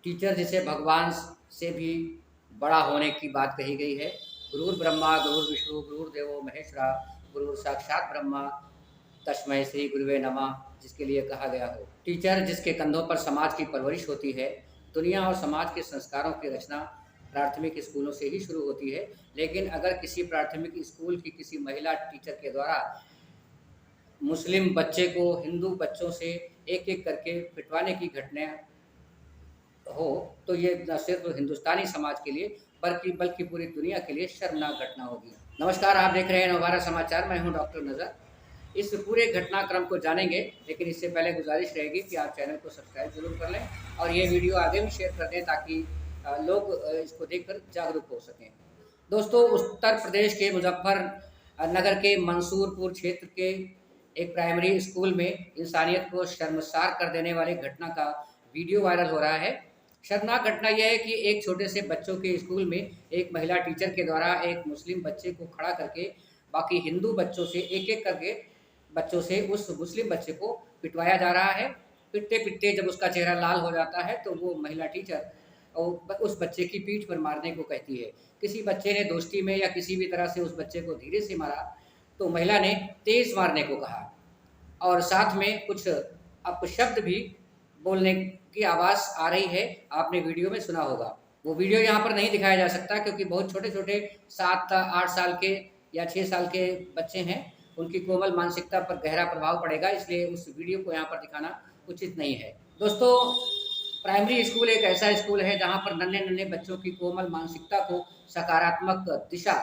Teacher जिसे भगवान से भी बड़ा होने की बात कही गई है। गुरुर् ब्रह्मा गुरुर् विष्णु गुरुर्देवो महेश्वरा गुरु साक्षात ब्रह्मा तस्मै श्री गुरुवे नमः, जिसके लिए कहा गया हो। टीचर जिसके कंधों पर समाज की परवरिश होती है। दुनिया और समाज के संस्कारों की रचना प्राथमिक स्कूलों से ही शुरू होती है, लेकिन अगर किसी प्राथमिक स्कूल की किसी महिला टीचर के द्वारा मुस्लिम बच्चे को हिंदू बच्चों से एक एक करके पिटवाने की घटना हो तो ये न सिर्फ हिंदुस्तानी समाज के लिए बल्कि पूरी दुनिया के लिए शर्मनाक घटना होगी। नमस्कार, आप देख रहे हैं नवभारत समाचार। मैं हूं डॉक्टर नजर। इस पूरे घटनाक्रम को जानेंगे, लेकिन इससे पहले गुजारिश रहेगी कि आप चैनल को सब्सक्राइब जरूर कर लें और ये वीडियो आगे भी शेयर कर दें ताकि लोग इसको देखकर जागरूक हो सकें। दोस्तों, उत्तर प्रदेश के मुजफ्फरनगर के मंसूरपुर क्षेत्र के एक प्राइमरी स्कूल में इंसानियत को शर्मसार कर देने वाली घटना का वीडियो वायरल हो रहा है। शर्मनाक घटना यह है कि एक छोटे से बच्चों के स्कूल में एक महिला टीचर के द्वारा एक मुस्लिम बच्चे को खड़ा करके बाकी हिंदू बच्चों से एक एक करके बच्चों से उस मुस्लिम बच्चे को पिटवाया जा रहा है। पिटते पिटते जब उसका चेहरा लाल हो जाता है तो वो महिला टीचर उस बच्चे की पीठ पर मारने को कहती है। किसी बच्चे ने दोस्ती में या किसी भी तरह से उस बच्चे को धीरे से मारा तो महिला ने तेज मारने को कहा और साथ में कुछ अपशब्द भी बोलने की आवाज़ आ रही है। आपने वीडियो में सुना होगा। वो वीडियो यहाँ पर नहीं दिखाया जा सकता क्योंकि बहुत छोटे छोटे 7-8 साल के या 6 साल के बच्चे हैं। उनकी कोमल मानसिकता पर गहरा प्रभाव पड़ेगा, इसलिए उस वीडियो को यहाँ पर दिखाना उचित नहीं है। दोस्तों, प्राइमरी स्कूल एक ऐसा स्कूल है जहाँ पर नन्हे नन्हे बच्चों की कोमल मानसिकता को सकारात्मक दिशा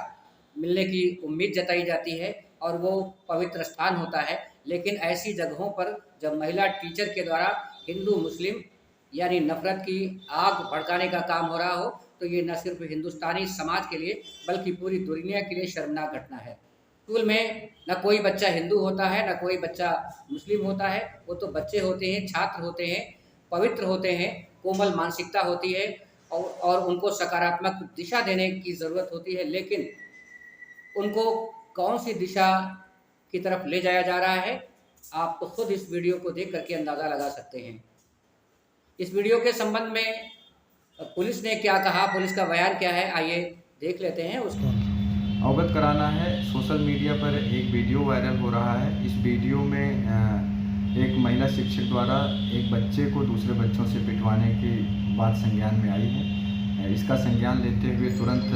मिलने की उम्मीद जताई जाती है और वो पवित्र स्थान होता है। लेकिन ऐसी जगहों पर जब महिला टीचर के द्वारा हिंदू मुस्लिम यानी नफरत की आग भड़काने का काम हो रहा हो तो ये न सिर्फ हिंदुस्तानी समाज के लिए बल्कि पूरी दुनिया के लिए शर्मनाक घटना है। स्कूल में न कोई बच्चा हिंदू होता है, न कोई बच्चा मुस्लिम होता है। वो तो बच्चे होते हैं, छात्र होते हैं, पवित्र होते हैं, कोमल मानसिकता होती है और उनको सकारात्मक दिशा देने की ज़रूरत होती है। लेकिन उनको कौन सी दिशा की तरफ ले जाया जा रहा है, आप तो खुद इस वीडियो को देख करके अंदाज़ा लगा सकते हैं। इस वीडियो के संबंध में पुलिस ने क्या कहा, पुलिस का बयान क्या है, आइए देख लेते हैं उसको। अवगत कराना है। सोशल मीडिया पर एक वीडियो वायरल हो रहा है। इस वीडियो में एक महिला शिक्षक द्वारा एक बच्चे को दूसरे बच्चों से पिटवाने की बात संज्ञान में आई है। इसका संज्ञान लेते हुए तुरंत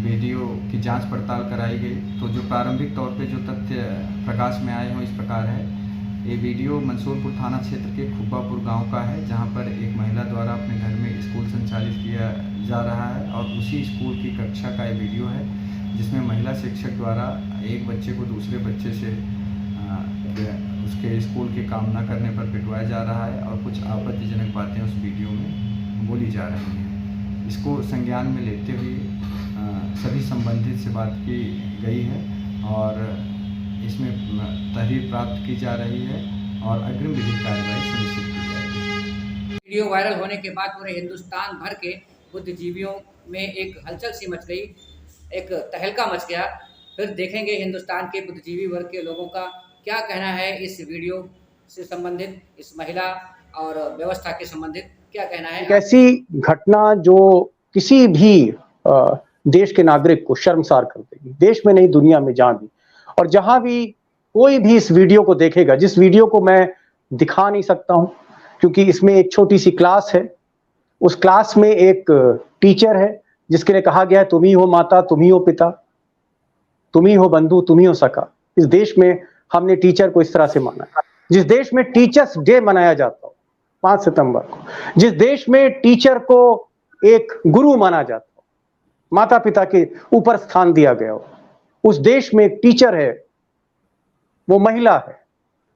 वीडियो की जांच पड़ताल कराई गई। तो जो प्रारंभिक तौर पे जो तथ्य प्रकाश में आए हों इस प्रकार है। ये वीडियो मंसूरपुर थाना क्षेत्र के खुब्बापुर गांव का है, जहां पर एक महिला द्वारा अपने घर में स्कूल संचालित किया जा रहा है और उसी स्कूल की कक्षा का ये वीडियो है, जिसमें महिला शिक्षक द्वारा एक बच्चे को दूसरे बच्चे से उसके स्कूल की काम न करने पर पिटवाया जा रहा है और कुछ आपत्तिजनक बातें उस वीडियो में बोली जा रही हैं। इसको संज्ञान में लेते हुए सभी संबंधित से बात की गई है और इसमें तहरीर प्राप्त की जा रही है और अग्रिम विधिक कार्रवाई सुनिश्चित की जाएगी। वीडियो वायरल होने के बाद पूरे हिंदुस्तान भर के बुद्धिजीवियों में एक हलचल सी मच गई, एक तहलका मच गया। फिर देखेंगे हिंदुस्तान के बुद्धिजीवी वर्ग के लोगों का क्या कहना है इस वीडियो से संबंधित, इस महिला और व्यवस्था के संबंधित क्या कहना है। एक ऐसी घटना जो किसी भी देश के नागरिक को शर्मसार कर देगी, देश में नहीं दुनिया में जहां भी। और जहां भी कोई भी इस वीडियो को देखेगा, जिस वीडियो को मैं दिखा नहीं सकता हूं क्योंकि इसमें एक छोटी सी क्लास है, उस क्लास में एक टीचर है जिसके लिए कहा गया है तुम ही हो माता, तुम ही हो पिता, तुम ही हो बंधु, तुम ही हो सखा। इस देश में हमने टीचर को इस तरह से माना। जिस देश में टीचर्स डे मनाया जाता हो 5 सितंबर को, जिस देश में टीचर को एक गुरु माना जाता हो, माता पिता के ऊपर स्थान दिया गया हो, उस देश में एक टीचर है, वो महिला है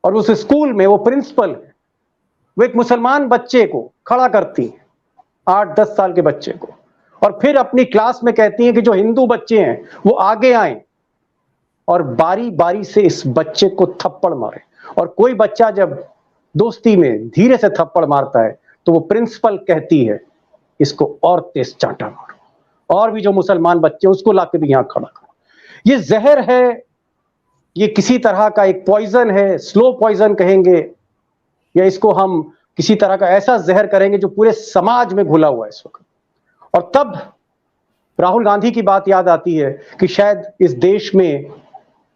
और उस स्कूल में वो प्रिंसिपल है। वो एक मुसलमान बच्चे को खड़ा करती है, 8-10 साल के बच्चे को, और फिर अपनी क्लास में कहती हैं कि जो हिंदू बच्चे हैं वो आगे आएं और बारी बारी से इस बच्चे को थप्पड़ मारे। और कोई बच्चा जब दोस्ती में धीरे से थप्पड़ मारता है तो वो प्रिंसिपल कहती है इसको और तेज चांटा मारो, और भी जो मुसलमान बच्चे उसको लाके भी यहां खड़ा करो। ये जहर है, ये किसी तरह का एक पॉइजन है, स्लो पॉइजन कहेंगे या इसको हम किसी तरह का ऐसा जहर करेंगे जो पूरे समाज में घुला हुआ है इस वक्त। और तब राहुल गांधी की बात याद आती है कि शायद इस देश में,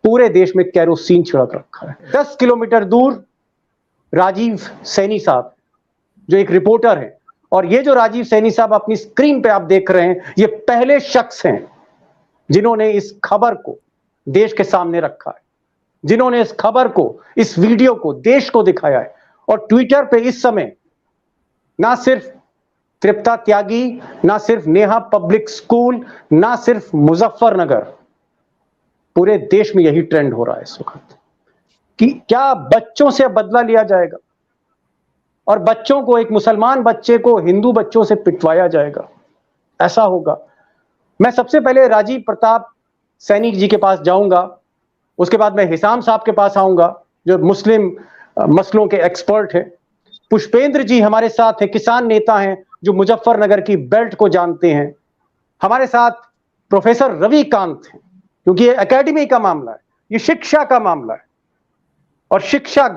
पूरे देश में केरोसिन छिड़क रखा है। 10 किलोमीटर दूर राजीव सैनी साहब जो एक रिपोर्टर है, और ये जो राजीव सैनी साहब अपनी स्क्रीन पे आप देख रहे हैं, ये पहले शख्स हैं जिन्होंने इस खबर को देश के सामने रखा है, जिन्होंने इस खबर को, इस वीडियो को देश को दिखाया है। और ट्विटर पे इस समय ना सिर्फ तृप्ता त्यागी, ना सिर्फ नेहा पब्लिक स्कूल, ना सिर्फ मुजफ्फरनगर, पूरे देश में यही ट्रेंड हो रहा है इस वक्त कि क्या बच्चों से बदला लिया जाएगा और बच्चों को, एक मुसलमान बच्चे को हिंदू बच्चों से पिटवाया जाएगा, ऐसा होगा। मैं सबसे पहले राजीव प्रताप सैनी जी के पास जाऊंगा, उसके बाद मैं हिसाम साहब के पास आऊंगा जो मुस्लिम मसलों के एक्सपर्ट हैं। पुष्पेंद्र जी हमारे साथ हैं, किसान नेता हैं जो मुजफ्फरनगर की बेल्ट को जानते हैं। हमारे साथ प्रोफेसर रविकांत हैं, क्योंकि ये एकेडमी का मामला है, ये शिक्षा का मामला है और शिक्षा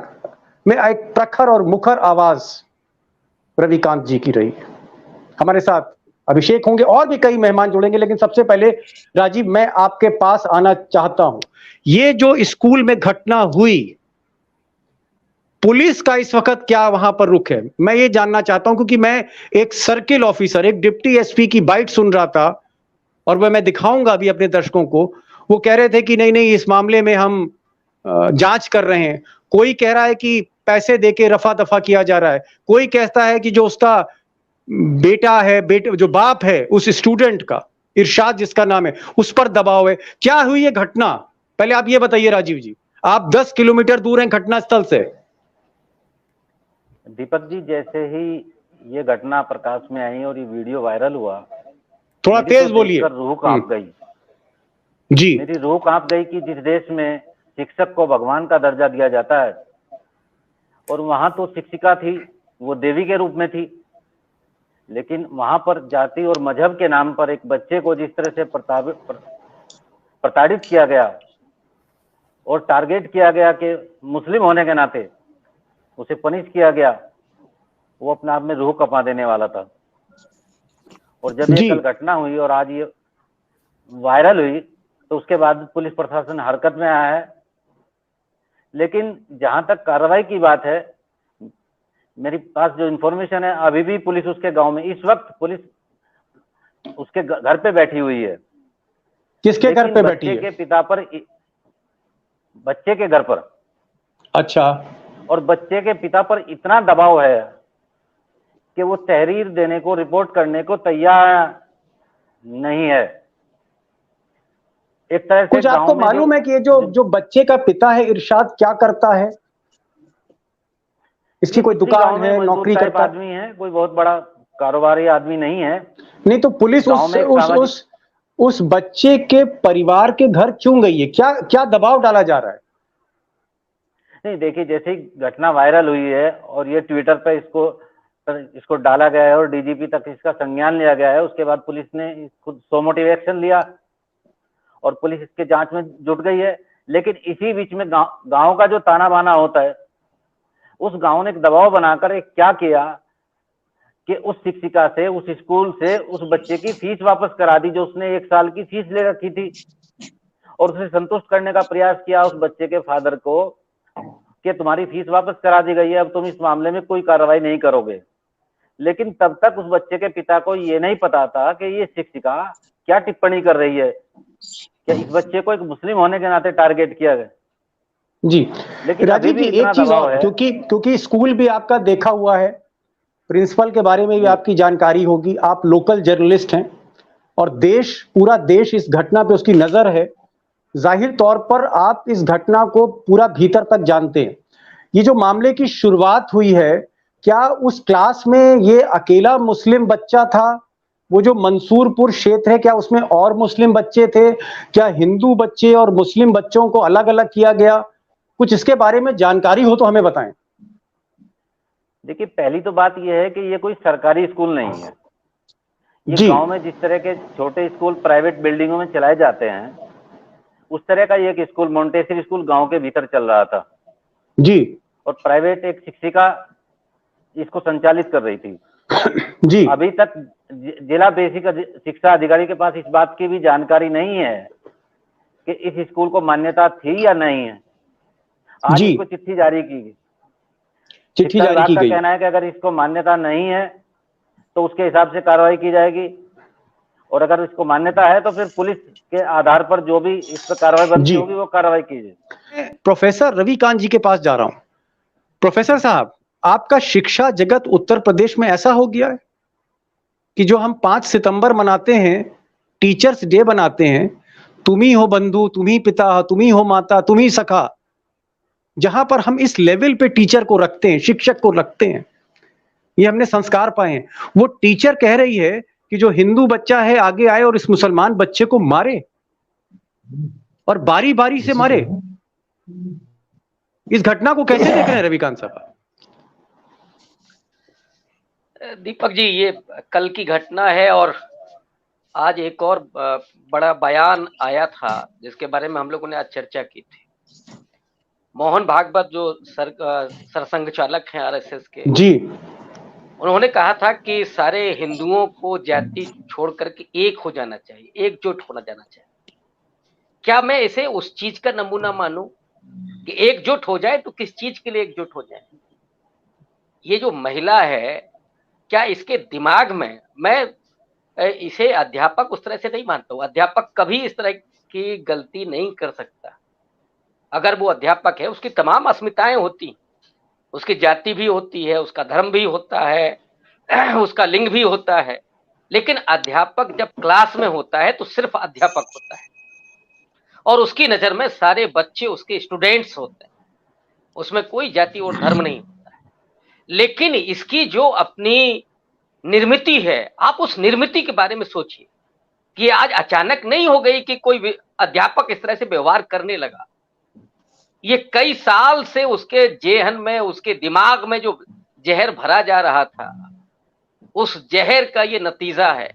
में एक प्रखर और मुखर आवाज रविकांत जी की रही है। हमारे साथ अभिषेक होंगे और भी कई मेहमान जुड़ेंगे, लेकिन सबसे पहले राजीव, मैं आपके पास आना चाहता हूं। ये जो स्कूल में घटना हुई, पुलिस का इस वक्त क्या वहां पर रुख है, मैं ये जानना चाहता हूं, क्योंकि मैं एक सर्किल ऑफिसर, एक डिप्टी एसपी की बाइट सुन रहा था और वह मैं दिखाऊंगा अभी अपने दर्शकों को। वो कह रहे थे कि नहीं नहीं, इस मामले में हम जांच कर रहे हैं। कोई कह रहा है कि पैसे देके रफा दफा किया जा रहा है, कोई कहता है कि जो उसका बेटा है, बेटे जो बाप है उस स्टूडेंट का, इरशाद जिसका नाम है, उस पर दबाव है। क्या हुई ये घटना, पहले आप ये बताइए राजीव जी, आप 10 किलोमीटर दूर हैं घटनास्थल से। दीपक जी, जैसे ही ये घटना प्रकाश में आई और ये वीडियो वायरल हुआ, थोड़ा तेज बोलिए। रूह कांप गई जी, मेरी रूह कांप गई कि जिस देश में शिक्षक को भगवान का दर्जा दिया जाता है और वहां तो शिक्षिका थी, वो देवी के रूप में थी, लेकिन वहां पर जाति और मजहब के नाम पर एक बच्चे को जिस तरह से प्रताड़ित किया गया और टारगेट किया गया कि मुस्लिम होने के नाते उसे पनिश किया गया, वो अपने आप में रूह कपा देने वाला था। और जब ये कल घटना हुई और आज ये वायरल हुई, तो उसके बाद पुलिस प्रशासन हरकत में आया है। लेकिन जहां तक कार्रवाई की बात है, मेरे पास जो इन्फॉर्मेशन है, अभी भी पुलिस उसके गांव में, इस वक्त पुलिस उसके घर पे बैठी हुई है। किसके घर पे बैठी है? बच्चे के पिता पर, बच्चे के घर पर। अच्छा। और बच्चे के पिता पर इतना दबाव है कि वो तहरीर देने को, रिपोर्ट करने को तैयार नहीं है। एक तरह से कुछ आपको मालूम है कि ये जो बच्चे का पिता है इरशाद क्या करता है? इसकी कोई दुकान है, नौकरी करता है? आदमी है, कोई बहुत बड़ा कारोबारी आदमी नहीं है। नहीं तो पुलिस उस बच्चे के परिवार के घर क्यों गई है? क्या क्या दबाव डाला जा रहा है? नहीं, देखिए, जैसे ही घटना वायरल हुई है और ये ट्विटर पे इसको डाला गया है और डीजीपी तक इसका संज्ञान लिया गया है, उसके बाद पुलिस ने खुद सो मोटिव एक्शन लिया और पुलिस इसके जांच में जुट गई है। लेकिन इसी बीच में गांव का जो ताना बाना होता है, उस गांव ने एक दबाव बनाकर एक क्या किया कि उस शिक्षिका से, उस स्कूल से उस बच्चे की फीस वापस करा दी, जो उसने 1 साल की फीस ले रखी थी, और उसे संतुष्ट करने का प्रयास किया उस बच्चे के फादर को कि तुम्हारी फीस वापस करा दी गई है, अब तुम इस मामले में कोई कार्रवाई नहीं करोगे। लेकिन तब तक उस बच्चे के पिता को ये नहीं पता था कि ये शिक्षिका क्या टिप्पणी कर रही है, क्या इस बच्चे को एक मुस्लिम होने के नाते टारगेट किया गया। जी, लेकिन राजीव जी, एक चीज और, क्योंकि स्कूल भी आपका देखा हुआ है, प्रिंसिपल के बारे में भी आपकी जानकारी होगी, आप लोकल जर्नलिस्ट हैं और पूरा देश इस घटना पे उसकी नजर है। जाहिर तौर पर आप इस घटना को पूरा भीतर तक जानते हैं। ये जो मामले की शुरुआत हुई है, क्या उस क्लास में ये अकेला मुस्लिम बच्चा था? वो जो मंसूरपुर क्षेत्र है, क्या उसमें और मुस्लिम बच्चे थे? क्या हिंदू बच्चे और मुस्लिम बच्चों को अलग अलग किया गया? कुछ इसके बारे में जानकारी हो तो हमें बताएं। देखिए, पहली तो बात यह है कि ये कोई सरकारी स्कूल नहीं है। ये गांव में जिस तरह के छोटे स्कूल प्राइवेट बिल्डिंगों में चलाए जाते हैं, उस तरह का ये एक स्कूल, मोंटेसरी स्कूल, गांव के भीतर चल रहा था। जी। और प्राइवेट एक शिक्षिका इसको संचालित कर रही थी। जी अभी तक जिला बेसिक शिक्षा अधिकारी के पास इस बात की भी जानकारी नहीं है कि इस स्कूल को मान्यता थी या नहीं है। आज जी इसको चिट्ठी जारी की गई। चिट्ठी शिक्षा जारी विभाग की का गई। कहना है कि अगर इसको मान्यता नहीं है तो उसके हिसाब से कार्रवाई की जाएगी, और अगर इसको मान्यता है तो फिर पुलिस के आधार पर जो भी इस पर कार्रवाई बनती जी। होगी वो कार्रवाई की जाएगी। प्रोफेसर रविकांत जी के पास जा रहा हूं। प्रोफेसर साहब, आपका शिक्षा जगत उत्तर प्रदेश में ऐसा हो गया है कि जो हम 5 सितंबर मनाते हैं, टीचर्स डे बनाते हैं, तुम ही हो बंधु, तुम ही पिता, तुम ही हो माता, तुम ही सखा, जहां पर हम इस लेवल पे टीचर को रखते हैं, शिक्षक को रखते हैं, ये हमने संस्कार पाए हैं। वो टीचर कह रही है कि जो हिंदू बच्चा है आगे आए और इस मुसलमान बच्चे को मारे, और बारी बारी से मारे। इस घटना को कैसे देख रहे हैं रविकांत साहब? दीपक जी, ये कल की घटना है और आज एक और बड़ा बयान आया था जिसके बारे में हम लोगों ने आज चर्चा की थी। मोहन भागवत जो सरसंघ चालक हैं आरएसएस के, जी, उन्होंने कहा था कि सारे हिंदुओं को जाति छोड़ करके एक हो जाना चाहिए, एकजुट होना जाना चाहिए। क्या मैं इसे उस चीज का नमूना मानूं कि एकजुट हो जाए? तो किस चीज के लिए एकजुट हो जाए? ये जो महिला है, क्या इसके दिमाग में, मैं इसे अध्यापक उस तरह से नहीं मानता हूं, अध्यापक कभी इस तरह की गलती नहीं कर सकता। अगर वो अध्यापक है, उसकी तमाम अस्मिताएं होती, उसकी जाति भी होती है, उसका धर्म भी होता है, उसका लिंग भी होता है, लेकिन अध्यापक जब क्लास में होता है तो सिर्फ अध्यापक होता है और उसकी नजर में सारे बच्चे उसके स्टूडेंट्स होते हैं, उसमें कोई जाति और धर्म नहीं होता है। लेकिन इसकी जो अपनी निर्मिति है, आप उस निर्मिति के बारे में सोचिए कि आज अचानक नहीं हो गई कि कोई अध्यापक इस तरह से व्यवहार करने लगा। ये कई साल से उसके जेहन में, उसके दिमाग में जो जहर भरा जा रहा था, उस जहर का ये नतीजा है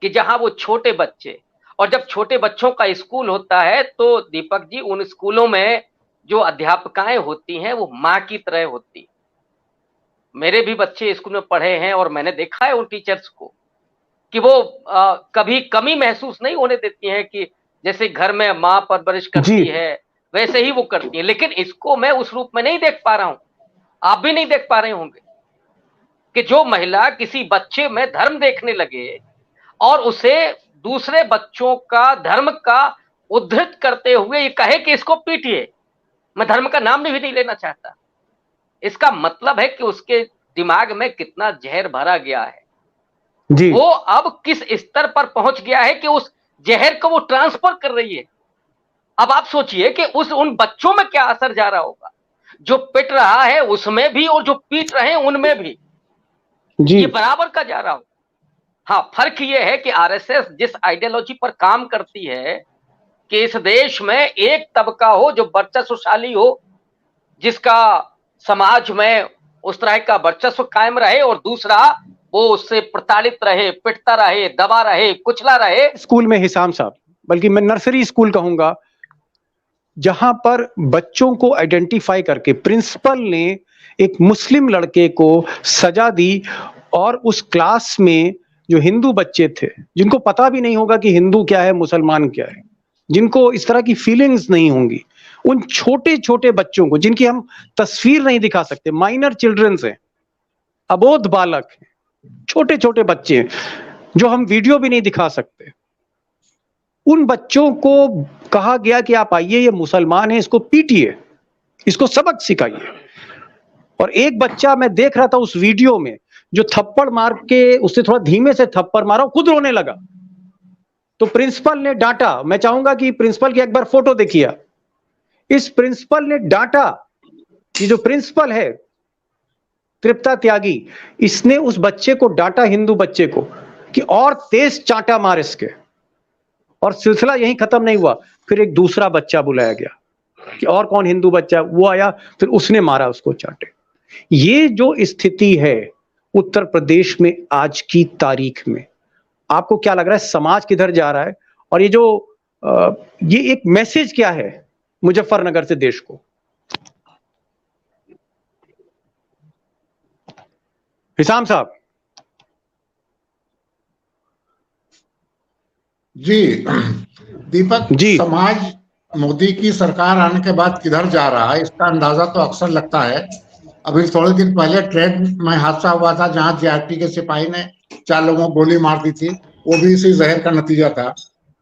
कि जहां वो छोटे बच्चे, और जब छोटे बच्चों का स्कूल होता है तो दीपक जी, उन स्कूलों में जो अध्यापकाएं होती हैं वो माँ की तरह होती। मेरे भी बच्चे स्कूल में पढ़े हैं और मैंने देखा है उन टीचर्स को कि वो कभी कमी महसूस नहीं होने देती हैं, कि जैसे घर में माँ परवरिश करती है वैसे ही वो करती है। लेकिन इसको मैं उस रूप में नहीं देख पा रहा हूं, आप भी नहीं देख पा रहे होंगे, कि जो महिला किसी बच्चे में धर्म देखने लगे और उसे दूसरे बच्चों का धर्म का उद्धृत करते हुए ये कहे कि इसको पीटिए। मैं धर्म का नाम भी नहीं लेना चाहता। इसका मतलब है कि उसके दिमाग में कितना जहर भरा गया है जी। वो अब किस स्तर पर पहुंच गया है कि उस जहर को वो ट्रांसफर कर रही है। अब आप सोचिए कि उन बच्चों में क्या असर जा रहा होगा, जो पिट रहा है उसमें भी और जो पीट रहे हैं उनमें भी जी। ये बराबर का जा रहा हो। हाँ, फर्क ये है कि आरएसएस जिस आइडियोलॉजी पर काम करती है कि इस देश में एक तबका हो जो वर्चस्वशाली हो, जिसका समाज में उस तरह का वर्चस्व कायम रहे, और दूसरा वो उससे प्रताड़ित रहे, पिटता रहे, दबा रहे, कुचला रहे। स्कूल में हिसाम साहब, बल्कि मैं नर्सरी स्कूल कहूंगा, जहां पर बच्चों को आइडेंटिफाई करके प्रिंसिपल ने एक मुस्लिम लड़के को सजा दी, और उस क्लास में जो हिंदू बच्चे थे, जिनको पता भी नहीं होगा कि हिंदू क्या है, मुसलमान क्या है, जिनको इस तरह की फीलिंग्स नहीं होंगी, उन छोटे छोटे बच्चों को, जिनकी हम तस्वीर नहीं दिखा सकते, माइनर चिल्ड्रंस हैं, अबोध बालक हैं, छोटे छोटे बच्चे हैं, जो हम वीडियो भी नहीं दिखा सकते, उन बच्चों को कहा गया कि आप आइए, ये मुसलमान है, इसको पीटिए, इसको सबक सिखाइए। और एक बच्चा मैं देख रहा था उस वीडियो में, जो थप्पड़ मार के, उससे थोड़ा धीमे से थप्पड़ मारा, खुद रोने लगा, तो प्रिंसिपल ने डांटा। मैं चाहूंगा कि प्रिंसिपल की एक बार फोटो देखिए। इस प्रिंसिपल ने डांटा कि जो प्रिंसिपल है तृप्ता त्यागी, इसने उस बच्चे को डांटा, हिंदू बच्चे को, कि और तेज चांटा मार इसके। और सिलसिला यहीं खत्म नहीं हुआ, फिर एक दूसरा बच्चा बुलाया गया कि और कौन हिंदू बच्चा, वो आया, फिर उसने मारा उसको चांटे। ये जो स्थिति है उत्तर प्रदेश में आज की तारीख में, आपको क्या लग रहा है समाज किधर जा रहा है? और ये जो ये एक मैसेज क्या है मुजफ्फरनगर से देश को? हिसाम साहब। जी दीपक जी। समाज मोदी की सरकार आने के बाद किधर जा रहा है इसका अंदाजा तो अक्सर लगता है। अभी थोड़े दिन पहले ट्रेन में हादसा हुआ था जहां जीआरपी के सिपाही ने 4 लोगों को गोली मार दी थी, वो भी इसी जहर का नतीजा था।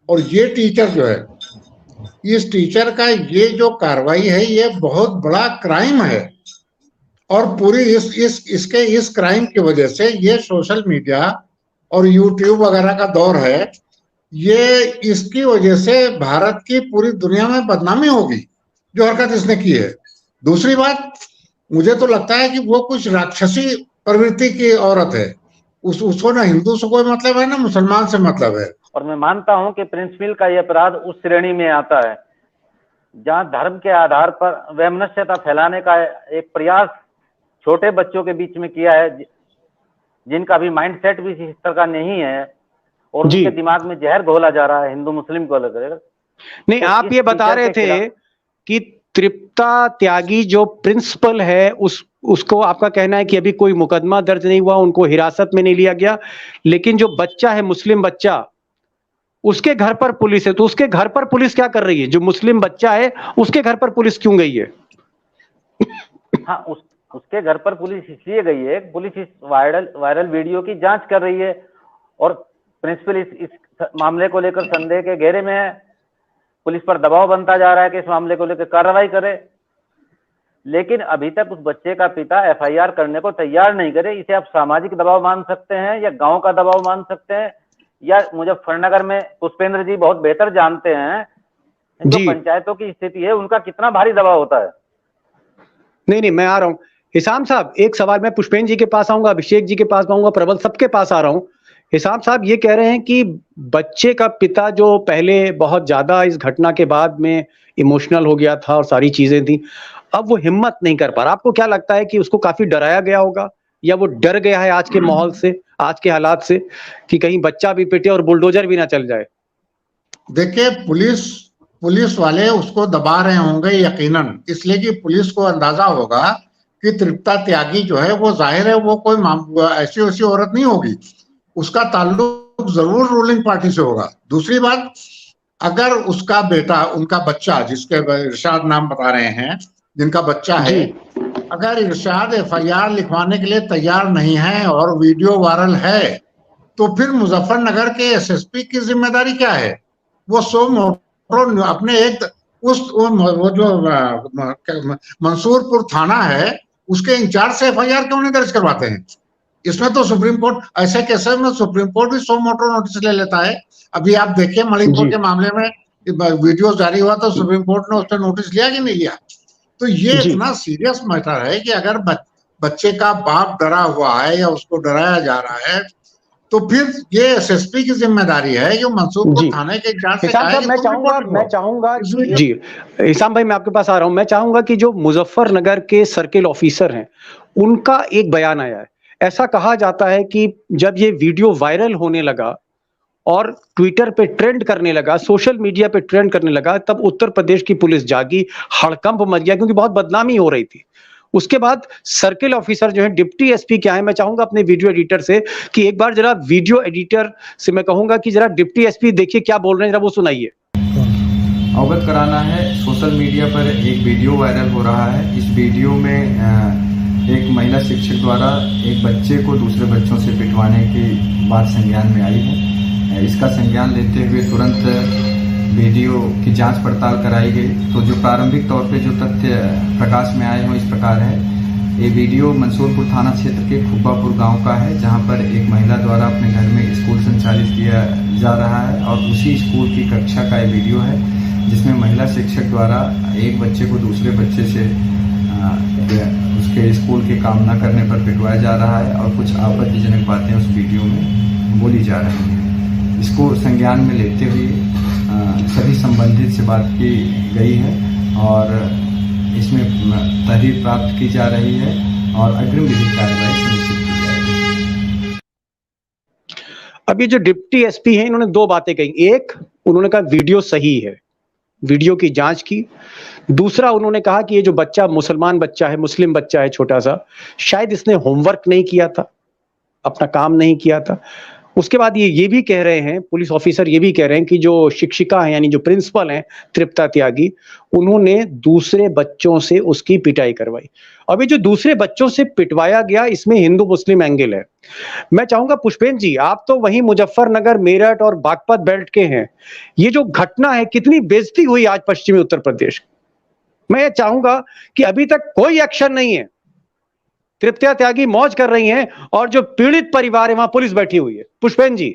और ये टीचर जो है, इस टीचर का ये जो कार्रवाई है ये बहुत बड़ा क्राइम है। और पूरी इस क्राइम की वजह से ये सोशल मीडिया और यूट्यूब वगैरह का दौर है, ये इसकी वजह से भारत की पूरी दुनिया में बदनामी होगी जो हरकत इसने की है। दूसरी बात, मुझे तो लगता है कि वो कुछ राक्षसी प्रवृत्ति की औरत है, उसको ना हिंदू से कोई मतलब है ना मुसलमान से मतलब है। और मैं मानता हूं कि प्रिंस फिल का यह अपराध उस श्रेणी में आता है जहां धर्म के आधार पर वैमनस्यता फैलाने का एक प्रयास छोटे बच्चों के बीच में किया है, जिनका भी माइंडसेट भी इस तरह का नहीं है और उनके दिमाग में जहर घोला जा रहा है हिंदू मुस्लिम को लेकर। नहीं, तो आप ये बता रहे थे कि तृप्ता त्यागी जो प्रिंसिपल है उसको आपका कहना है कि अभी कोई मुकदमा दर्ज नहीं हुआ, उनको हिरासत में नहीं लिया गया, लेकिन जो बच्चा है मुस्लिम बच्चा उसके घर पर पुलिस है। तो उसके घर पर पुलिस क्या कर रही है? जो मुस्लिम बच्चा है उसके घर पर पुलिस क्यों गई है? हाँ, उसके घर पर पुलिस इसलिए गई है, पुलिस इस वायरल वीडियो की जांच कर रही है और प्रिंसिपल इस मामले को लेकर संदेह के घेरे में है। पुलिस पर दबाव बनता जा रहा है कि इस मामले को लेकर कार्रवाई करे, लेकिन अभी तक उस बच्चे का पिता एफआईआर करने को तैयार नहीं करे। इसे आप सामाजिक दबाव मान सकते हैं या गांव का दबाव मान सकते हैं, या मुजफ्फरनगर में पुष्पेंद्र जी बहुत बेहतर जानते हैं जो पंचायतों की स्थिति है उनका कितना भारी दबाव होता है। नहीं, मैं आ रहा हूं हिसाम साहब। एक सवाल मैं पुष्पेंद्र जी के पास आऊंगा, अभिषेक जी के पास आऊंगा, प्रबल सबके पास आ रहा हूं। हिसाम साहब ये कह रहे हैं कि बच्चे का पिता जो पहले बहुत ज्यादा इस घटना के बाद में इमोशनल हो गया था और सारी चीजें थी, अब वो हिम्मत नहीं कर पा रहा। आपको क्या लगता है कि उसको काफी डराया गया होगा या वो डर गया है आज के माहौल से, आज के हालात से, कि कहीं बच्चा भी पिटे और बुलडोजर भी ना चल जाए? देखिए, पुलिस वाले उसको दबा रहे होंगे यकीनन, इसलिए कि पुलिस को अंदाजा होगा कि तृप्ता त्यागी जो है वो जाहिर है वो कोई ऐसी वैसी औरत नहीं होगी, उसका ताल्लुक जरूर रूलिंग पार्टी से होगा। दूसरी बात, अगर उसका बेटा, उनका बच्चा, जिसके इरशाद नाम बता रहे हैं, जिनका बच्चा है, अगर इरशाद एफआईआर लिखवाने के लिए तैयार नहीं है और वीडियो वायरल है, तो फिर मुजफ्फरनगर के एसएसपी की जिम्मेदारी क्या है? वो सो मोटो अपने एक वो जो मंसूरपुर थाना है उसके इंचार्ज से एफआईआर क्यों नहीं दर्ज करवाते हैं? इसमें तो सुप्रीम कोर्ट, ऐसे केसेस में सुप्रीम कोर्ट भी सो मोटो नोटिस ले लेता है। अभी आप देखिए मणिपुर के मामले में वीडियो जारी हुआ तो सुप्रीम कोर्ट ने उस पर नोटिस लिया कि नहीं लिया? तो ये इतना सीरियस मैटर है कि अगर बच्चे का बाप डरा हुआ है या उसको डराया जा रहा है, तो फिर ये एसएसपी की जिम्मेदारी है कि मंसूरपुर थाने के इंचार्ज से कहा है। मैं चाहूंगा जी हिसाम भाई, मैं आपके पास आ रहा हूं। मैं चाहूंगा कि जो मुजफ्फरनगर के सर्किल ऑफिसर हैं उनका एक बयान आया है। ऐसा कहा जाता है कि जब ये वीडियो वायरल होने लगा और ट्विटर पे ट्रेंड करने लगा, सोशल मीडिया पे ट्रेंड करने लगा, तब उत्तर प्रदेश की पुलिस जागी, हड़कंप मच गया क्योंकि बहुत बदनामी हो रही थी। उसके बाद सर्किल ऑफिसर जो है डिप्टी एसपी क्या है, मैं चाहूंगा अपने वीडियो एडिटर से कि एक बार जरा वीडियो एडिटर से मैं कहूंगा कि जरा डिप्टी एसपी देखिए क्या बोल रहे हैं, जरा वो सुनाइए। अवगत कराना है, सोशल मीडिया पर एक वीडियो वायरल हो रहा है। इस वीडियो में एक महिला शिक्षक द्वारा एक बच्चे को दूसरे बच्चों से पिटवाने की बात संज्ञान में आई है। इसका संज्ञान लेते हुए तुरंत वीडियो की जांच पड़ताल कराई गई। तो जो प्रारंभिक तौर पे जो तथ्य प्रकाश में आए हों इस प्रकार है। ये वीडियो मंसूरपुर थाना क्षेत्र के खुब्बापुर गांव का है, जहां पर एक महिला द्वारा अपने घर में स्कूल संचालित किया जा रहा है और उसी स्कूल की कक्षा का ये वीडियो है, जिसमें महिला शिक्षक द्वारा एक बच्चे को दूसरे बच्चे से उसके स्कूल के काम न करने पर पिटवाया जा रहा है और कुछ आपत्तिजनक बातें उस वीडियो में बोली जा रही हैं। इसको संज्ञान में लेते हुए सभी संबंधित से बात की गई है और इसमें तहरीर प्राप्त की जा रही है और अग्रिम विधिक कार्रवाई सुनिश्चित की जाएगी। अब ये जो डिप्टी एसपी हैं इन्होंने दो बातें कही। एक, उन्होंने कहा वीडियो सही है, वीडियो की जांच की। दूसरा, उन्होंने कहा कि ये जो बच्चा मुसलमान बच्चा है, मुस्लिम बच्चा है छोटा सा, शायद इसने होमवर्क नहीं किया था, अपना काम नहीं किया था। उसके बाद ये भी कह रहे हैं, पुलिस ऑफिसर ये भी कह रहे हैं कि जो शिक्षिका हैं यानी जो प्रिंसिपल हैं तृप्ता त्यागी, उन्होंने दूसरे बच्चों से उसकी पिटाई करवाई। अभी जो दूसरे बच्चों से पिटवाया गया, इसमें हिंदू मुस्लिम एंगल है। मैं चाहूंगा पुष्पेंद्र जी, आप तो वहीं मुजफ्फरनगर, मेरठ और बागपत बेल्ट के हैं, ये जो घटना है कितनी बेइज्जती हुई आज पश्चिमी उत्तर प्रदेश। मैं ये चाहूंगा कि अभी तक कोई एक्शन नहीं है, तृप्ता त्यागी मौज कर रही हैं और जो पीड़ित परिवार है वहां पुलिस बैठी हुई है। पुष्पेंद्र जी।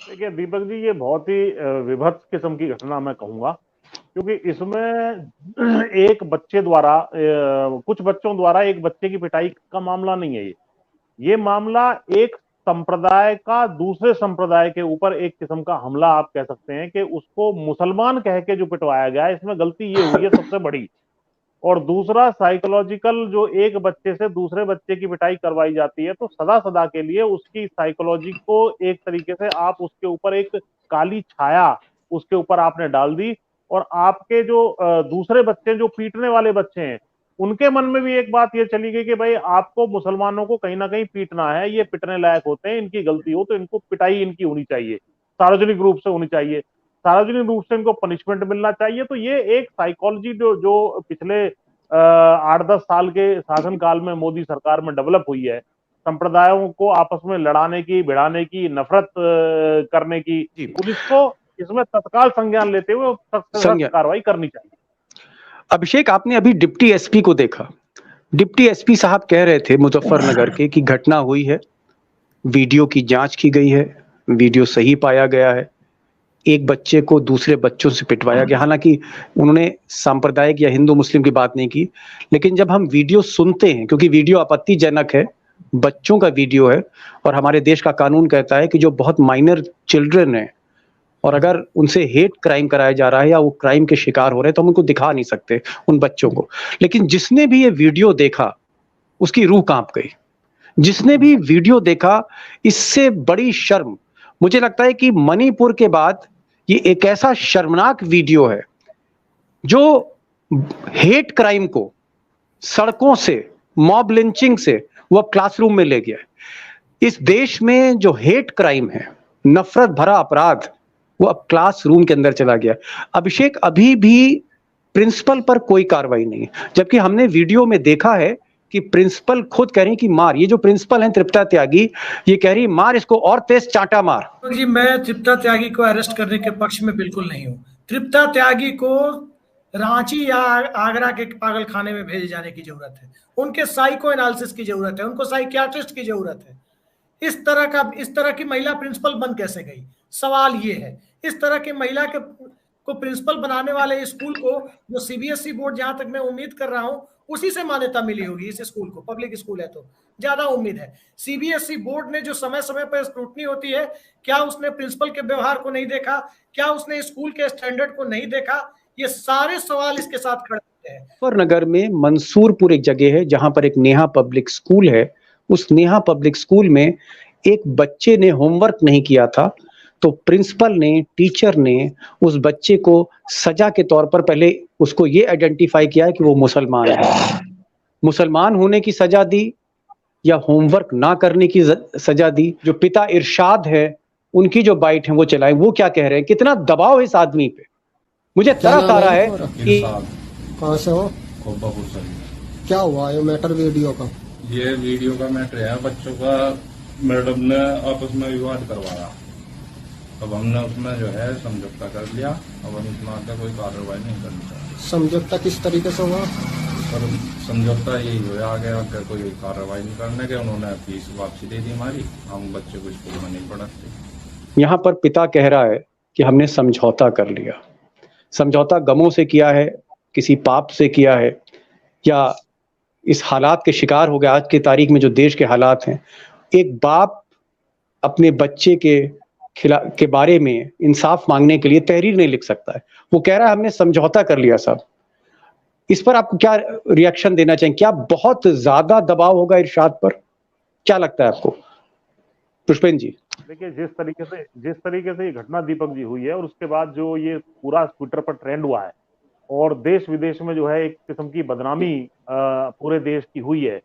देखिए दीपक जी, ये बहुत ही विभत्स किस्म की घटना मैं कहूंगा, क्योंकि इसमें एक बच्चे द्वारा कुछ बच्चों द्वारा एक बच्चे की पिटाई का मामला नहीं है। ये मामला एक संप्रदाय का दूसरे संप्रदाय के ऊपर एक किस्म का हमला आप कह सकते हैं, कि उसको मुसलमान कह के जो पिटवाया गया है, इसमें गलती ये हुई है सबसे बड़ी। और दूसरा, साइकोलॉजिकल, जो एक बच्चे से दूसरे बच्चे की पिटाई करवाई जाती है तो सदा सदा के लिए उसकी साइकोलॉजी को एक तरीके से आप उसके ऊपर एक काली छाया उसके ऊपर आपने डाल दी। और आपके जो दूसरे बच्चे, जो पीटने वाले बच्चे हैं, उनके मन में भी एक बात ये चली गई कि भाई आपको मुसलमानों को कहीं ना कहीं पीटना है, ये पिटने लायक होते हैं, इनकी गलती हो तो इनको पिटाई इनकी होनी चाहिए, सार्वजनिक रूप से होनी चाहिए, सार्वजनिक रूप से इनको पनिशमेंट मिलना चाहिए। तो ये एक साइकोलॉजी जो पिछले 8-10 साल के शासनकाल में मोदी सरकार में डेवलप हुई है, संप्रदायों को आपस में लड़ाने की, भिड़ाने की, नफरत करने की, पुलिस को इसमें तत्काल संज्ञान लेते हुए सख्त कार्रवाई करनी चाहिए। अभिषेक, आपने अभी डिप्टी एसपी को देखा, डिप्टी एसपी साहब कह रहे थे मुजफ्फरनगर के कि घटना हुई है, वीडियो की जांच की गई है, वीडियो सही पाया गया है, एक बच्चे को दूसरे बच्चों से पिटवाया गया। हालांकि उन्होंने सांप्रदायिक या हिंदू मुस्लिम की बात नहीं की, लेकिन जब हम वीडियो सुनते हैं, क्योंकि वीडियो आपत्तिजनक है, बच्चों का वीडियो है, और हमारे देश का कानून कहता है कि जो बहुत माइनर चिल्ड्रन है और अगर उनसे हेट क्राइम कराया जा रहा है या वो क्राइम के शिकार हो रहे हैं तो हम उनको दिखा नहीं सकते उन बच्चों को। लेकिन जिसने भी ये वीडियो देखा उसकी रूह कांप गई। जिसने भी वीडियो देखा, इससे बड़ी शर्म मुझे लगता है कि मणिपुर के बाद ये एक ऐसा शर्मनाक वीडियो है जो हेट क्राइम को सड़कों से, मॉब लिंचिंग से वह क्लासरूम में ले गया है। इस देश में जो हेट क्राइम है, नफरत भरा अपराध, वो अब क्लासरूम के अंदर चला गया। अभिषेक, अभी भी प्रिंसिपल पर कोई कार्रवाई नहीं है, जबकि हमने वीडियो में देखा है कि प्रिंसिपल खुद कह रही कि मार, ये जो प्रिंसिपल हैं तृप्ता त्यागी, ये कह रही मार, इसको और तेज चांटा मार। जी, मैं तृप्ता त्यागी को अरेस्ट करने के पक्ष में बिल्कुल नहीं हूँ। तृप्ता त्यागी को रांची या आगरा के पागल खाने में भेजे जाने की जरूरत है, उनके साइको एनालिसिस की जरूरत है, उनको साइकियाट्रिस्ट की जरूरत है। इस तरह की महिला प्रिंसिपल बन कैसे गई, सवाल ये है। इस तरह की महिला को प्रिंसिपल बनाने वाले स्कूल को, जो सीबीएसई बोर्ड, जहां तक मैं उम्मीद कर रहा हूं उसी से मान्यता मिली होगी इस स्कूल को, पब्लिक स्कूल है तो ज्यादा उम्मीद है। सीबीएसई बोर्ड ने जो समय समय पर स्क्रूटनी होती है, क्या उसने प्रिंसिपल के व्यवहार को नहीं देखा? क्या उसने स्कूल के स्टैंडर्ड को नहीं देखा? ये सारे सवाल इसके साथ खड़े होते हैं। मुजफ्फरनगर में मंसूरपुर एक जगह है जहां पर एक नेहा पब्लिक स्कूल है। उस नेहा पब्लिक स्कूल में एक बच्चे ने होमवर्क नहीं किया था, तो प्रिंसिपल ने, टीचर ने उस बच्चे को सजा के तौर पर पहले उसको ये आइडेंटिफाई किया है कि वो मुसलमान है। मुसलमान होने की सजा दी या होमवर्क ना करने की सजा दी। जो पिता इरशाद है, उनकी जो बाइट है वो चलाएं, वो क्या कह रहे हैं, कितना दबाव है इस आदमी पे। मुझे तरस आ रहा है कि कहाँ से हो, क्या हुआ ये मैटर वीडियो का? ये वीडियो का मैटर है, बच्चों का मैडम ने आपस में विवाद करवाया। अब हमने उसमें जो है समझौता कर लिया। अब हम इसमें आकर कोई कार्रवाई नहीं करनी चाहिए। समझौता किस तरीके से हुआ? सर, समझौता यही हुआ, आगे कोई कार्रवाई नहीं करने के। उन्होंने फीस वापसी दे दी हमारी, हम बच्चे को स्कूल में नहीं पढ़ाते। यहाँ पर पिता कह रहा है कि हमने समझौता कर लिया। समझौता गमों से किया है, किसी पाप से किया है, या इस हालात के शिकार हो गया। आज की तारीख में जो देश के हालात हैं, एक बाप अपने बच्चे के बारे में इंसाफ मांगने के लिए तहरीर नहीं लिख सकता है। वो कह रहा है हमने समझौता कर लिया। साहब, इस पर आपको क्या रिएक्शन देना चाहिए? क्या बहुत ज्यादा दबाव होगा इरशाद पर? क्या लगता है आपको पुष्पेंद्र जी? देखिए, जिस तरीके से ये घटना दीपक जी हुई है, और उसके बाद जो ये पूरा ट्विटर पर ट्रेंड हुआ है और देश विदेश में जो है एक किस्म की बदनामी पूरे देश की हुई है,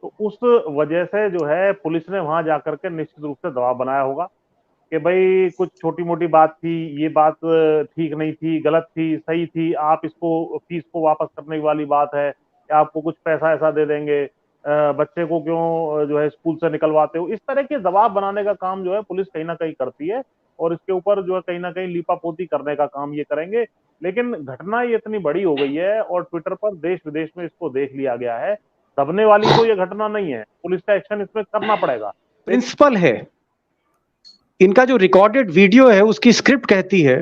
तो उस वजह से जो है पुलिस ने वहां जाकर के निश्चित रूप से दबाव बनाया होगा कि भाई कुछ छोटी मोटी बात थी, ये बात ठीक नहीं थी, गलत थी, सही थी, आप इसको फीस को वापस करने वाली बात है, या आपको कुछ पैसा ऐसा दे देंगे, बच्चे को क्यों जो है स्कूल से निकलवाते हो। इस तरह के दबाव बनाने का काम जो है पुलिस कहीं ना कहीं करती है और इसके ऊपर जो है कहीं ना कहीं लीपापोती करने का काम ये करेंगे। लेकिन घटना ये इतनी बड़ी हो गई है और ट्विटर पर देश विदेश में इसको देख लिया गया है, दबने वाली तो ये घटना नहीं है, पुलिस का एक्शन इसमें करना पड़ेगा। प्रिंसिपल है, इनका जो रिकॉर्डेड वीडियो है उसकी स्क्रिप्ट कहती है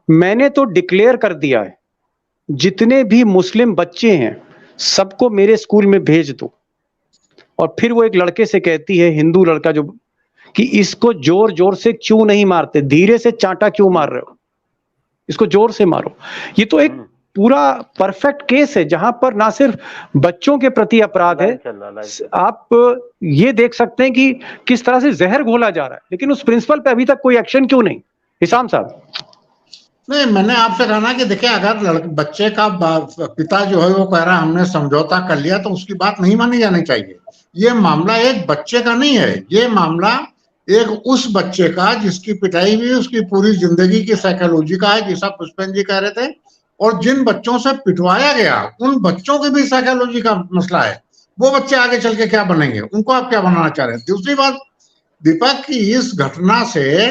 मैंने तो डिक्लेयर कर दिया है जितने भी मुस्लिम बच्चे हैं सबको मेरे स्कूल में भेज दो। और फिर वो एक लड़के से कहती है, हिंदू लड़का जो, कि इसको जोर जोर से क्यों नहीं मारते, धीरे से चांटा क्यों मार रहे हो, इसको जोर से मारो। ये तो एक पूरा परफेक्ट केस है जहां पर ना सिर्फ बच्चों के प्रति अपराध है, आप ये देख सकते हैं कि किस तरह से जहर घोला जा रहा है। लेकिन उस प्रिंसिपल पे अभी तक कोई एक्शन क्यों नहीं? हिसाम साहब। नहीं, मैंने आपसे कहा ना कि देखिए, अगर बच्चे का पिता जो है वो कह रहा है हमने समझौता कर लिया, तो उसकी बात नहीं मानी जानी चाहिए। ये मामला एक बच्चे का नहीं है, ये मामला एक उस बच्चे का जिसकी पिटाई भी उसकी पूरी जिंदगी की साइकोलॉजी का है, जैसा पुष्पेंद्र जी कह रहे थे। और जिन बच्चों से पिटवाया गया उन बच्चों की भी साइकोलॉजी का मसला है। वो बच्चे आगे चल के क्या बनेंगे, उनको आप क्या बनाना चाह रहे हैं? दूसरी बात दीपक की, इस घटना से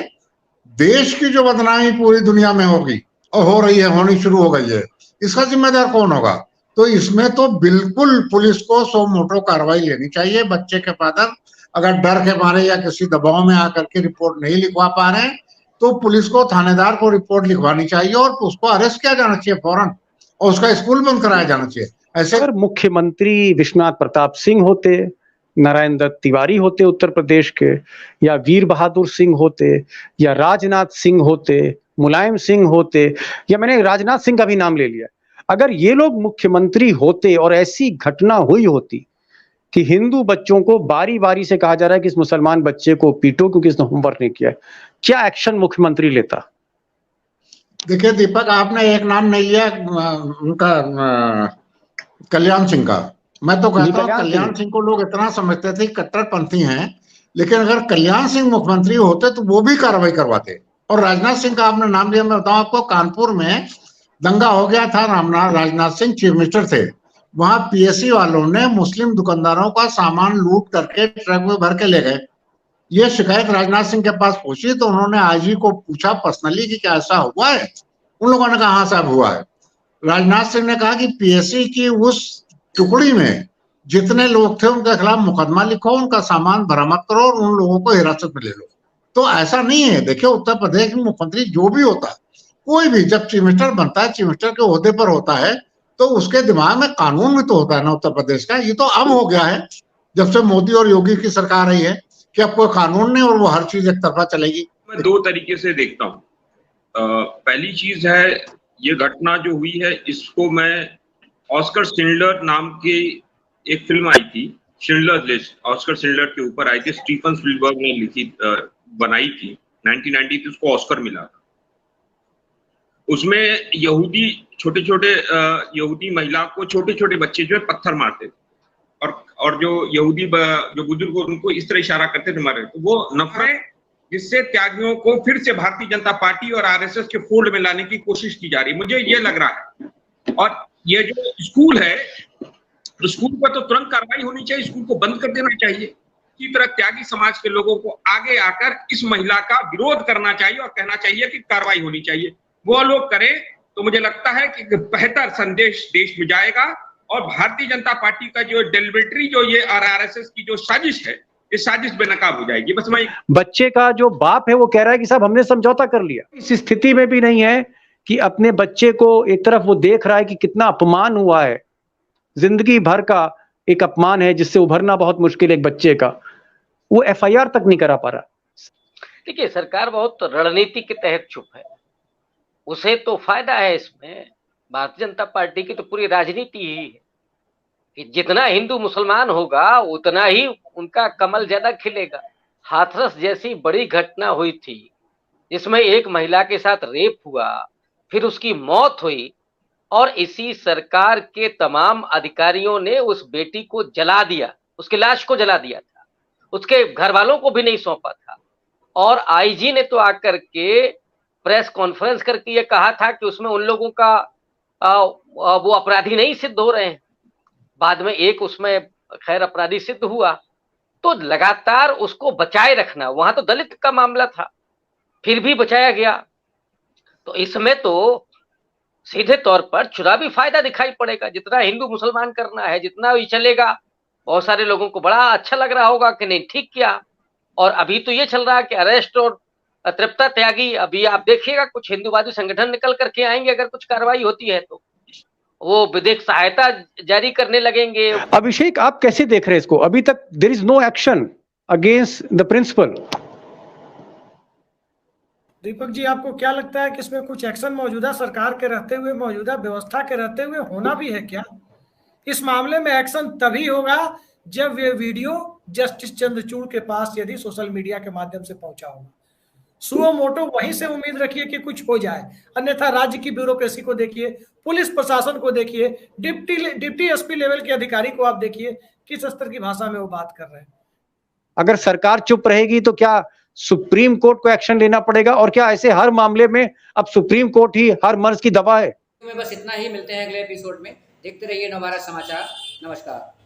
देश की जो बदनामी पूरी दुनिया में होगी और हो रही है, होनी शुरू हो गई है, इसका जिम्मेदार कौन होगा? तो इसमें तो बिल्कुल पुलिस को सो मोटो कार्रवाई लेनी चाहिए। बच्चे के फादर अगर डर के मारे या किसी दबाव में आकर के रिपोर्ट नहीं लिखवा पा रहे हैं तो पुलिस को, थानेदार को रिपोर्ट लिखवानी चाहिए और उसको अरेस्ट किया जाना चाहिए फौरन, और उसका स्कूल बंद कराया जाना चाहिए। ऐसे अगर मुख्यमंत्री विश्वनाथ प्रताप सिंह होते, नारायण दत्त तिवारी होते उत्तर प्रदेश के, या वीर बहादुर सिंह होते, या राजनाथ सिंह होते, मुलायम सिंह होते, या मैंने राजनाथ सिंह का भी नाम ले लिया, अगर ये लोग मुख्यमंत्री होते और ऐसी घटना हुई होती कि हिंदू बच्चों को बारी बारी से कहा जा रहा है कि इस मुसलमान बच्चे को पीटो क्योंकि इसने होमवर्क नहीं किया है, क्या एक्शन मुख्यमंत्री लेता? देखिए दीपक, आपने एक नाम नहीं लिया उनका, कल्याण सिंह का। मैं तो कहता हूँ कल्याण सिंह को लोग इतना समझते थे कट्टरपंथी हैं, लेकिन अगर कल्याण सिंह मुख्यमंत्री होते तो वो भी कार्रवाई करवाते। और राजनाथ सिंह का आपने नाम लिया, मैं बताऊं आपको, कानपुर में दंगा हो गया था, राजनाथ सिंह चीफ मिनिस्टर थे, वहां पीएससी वालों ने मुस्लिम दुकानदारों का सामान लूट करके ट्रक में भर के ले गए। ये शिकायत राजनाथ सिंह के पास पहुंची तो उन्होंने आईजी को पूछा पर्सनली कि क्या ऐसा हुआ है? उन लोगों ने कहा हाँ साहब हुआ है। राजनाथ सिंह ने कहा कि पीएससी की उस टुकड़ी में जितने लोग थे उनके खिलाफ मुकदमा लिखो, उनका सामान बरामद करो और उन लोगों को हिरासत में ले लो। तो ऐसा नहीं है। देखिए उत्तर प्रदेश में मुख्यमंत्री जो भी होता है, कोई भी जब चीफ मिनिस्टर बनता है, चीफ मिनिस्टर के ओहदे पर होता है, तो उसके दिमाग में कानून भी तो होता है ना उत्तर प्रदेश का। ये तो अब हो गया है जब से मोदी और योगी की सरकार आई है कि अब कोई कानून नहीं और वो हर चीज एक तरफा चलेगी। मैं दो तरीके से देखता हूँ। पहली चीज है, ये घटना जो हुई है इसको मैं ऑस्कर शिंडलर नाम की एक फिल्म आई थी, शिंडलर लिस्ट, ऑस्कर शिंडलर के ऊपर आई थी, स्टीफन स्पीलबर्ग ने लिखी बनाई थी, 1990 उसको ऑस्कर मिला था। उसमें यहूदी छोटे छोटे यहूदी महिला को छोटे छोटे बच्चे जो है पत्थर मारते थे और जो यहूदी जो बुजुर्ग उनको इस तरह इशारा करते थे मारे। तो वो नफरत जिससे त्यागियों को फिर से भारतीय जनता पार्टी और आरएसएस के फोल्ड में लाने की कोशिश की जा रही है, मुझे ये लग रहा है। और ये जो स्कूल है, तो स्कूल पर तो तुरंत कार्रवाई होनी चाहिए, स्कूल को बंद कर देना चाहिए। इसी तरह त्यागी समाज के लोगों को आगे आकर इस महिला का विरोध करना चाहिए और कहना चाहिए कि कार्रवाई होनी चाहिए। वो लोग करें तो मुझे लगता है कि बेहतर संदेश देश में जाएगा और भारतीय जनता पार्टी का जो डेलिबरेटरी जो ये आरएसएस की जो साजिश है, ये साजिश बेनकाब हो जाएगी। बस मैं, बच्चे का जो बाप है वो कह रहा है कि साहब हमने समझौता कर लिया। इस स्थिति में भी नहीं है कि अपने बच्चे को, एक तरफ वो देख रहा है कि कितना अपमान हुआ है, जिंदगी भर का एक अपमान है जिससे उभरना बहुत मुश्किल है एक बच्चे का, वो एफआईआर तक नहीं करा पा रहा। देखिए सरकार बहुत रणनीति के तहत चुप है, उसे तो फायदा है इसमें। भारतीय जनता पार्टी की तो पूरी राजनीति ही है कि जितना हिंदू मुसलमान होगा उतना ही उनका कमल ज्यादा खिलेगा। हाथरस जैसी बड़ी घटना हुई थी जिसमें एक महिला के साथ रेप हुआ, फिर उसकी मौत हुई और इसी सरकार के तमाम अधिकारियों ने उस बेटी को जला दिया। उसकी लाश को जला दिया था, उसके घर वालों को भी नहीं सौंपा था। और आईजी ने तो आकर के प्रेस कॉन्फ्रेंस करके ये कहा था कि उसमें उन लोगों का वो अपराधी नहीं सिद्ध हो रहे हैं। बाद में एक उसमें खैर अपराधी सिद्ध हुआ। तो लगातार उसको बचाए रखना, वहां तो दलित का मामला था फिर भी बचाया गया। तो इसमें तो सीधे तौर पर चुनावी फायदा दिखाई पड़ेगा। जितना हिंदू मुसलमान करना है, जितना भी चलेगा, बहुत सारे लोगों को बड़ा अच्छा लग रहा होगा कि नहीं ठीक किया। और अभी तो ये चल रहा है कि अरेस्ट और तृप्ता त्यागी, अभी आप देखिएगा कुछ हिंदूवादी संगठन निकल करके आएंगे अगर कुछ कार्रवाई होती है तो वो विदेश सहायता जारी करने लगेंगे। अभिषेक, आप कैसे देख रहे हैं इसको? अभी तक there is no action against the principal. Deepak ji, आपको क्या लगता है कि इसमें कुछ एक्शन मौजूदा सरकार के रहते हुए, मौजूदा व्यवस्था के रहते हुए होना भी है क्या? इस मामले में एक्शन तभी होगा जब ये वीडियो जस्टिस चंद्रचूड़ के पास यदि सोशल मीडिया के माध्यम से पहुंचा होगा। सुओ मोटो वहीं से उम्मीद रखिए कि कुछ हो जाए, अन्यथा राज्य की ब्यूरोक्रेसी को देखिए, पुलिस प्रशासन को देखिए, डिप्टी एसपी लेवल के अधिकारी को आप देखिए किस स्तर की भाषा में वो बात कर रहे हैं। अगर सरकार चुप रहेगी तो क्या सुप्रीम कोर्ट को एक्शन लेना पड़ेगा? और क्या ऐसे हर मामले में अब सुप्रीम कोर्ट ही हर मर्ज की दवा है? बस इतना ही, मिलते हैं अगले एपिसोड में। देखते रहिए नवभारत समाचार। नमस्कार।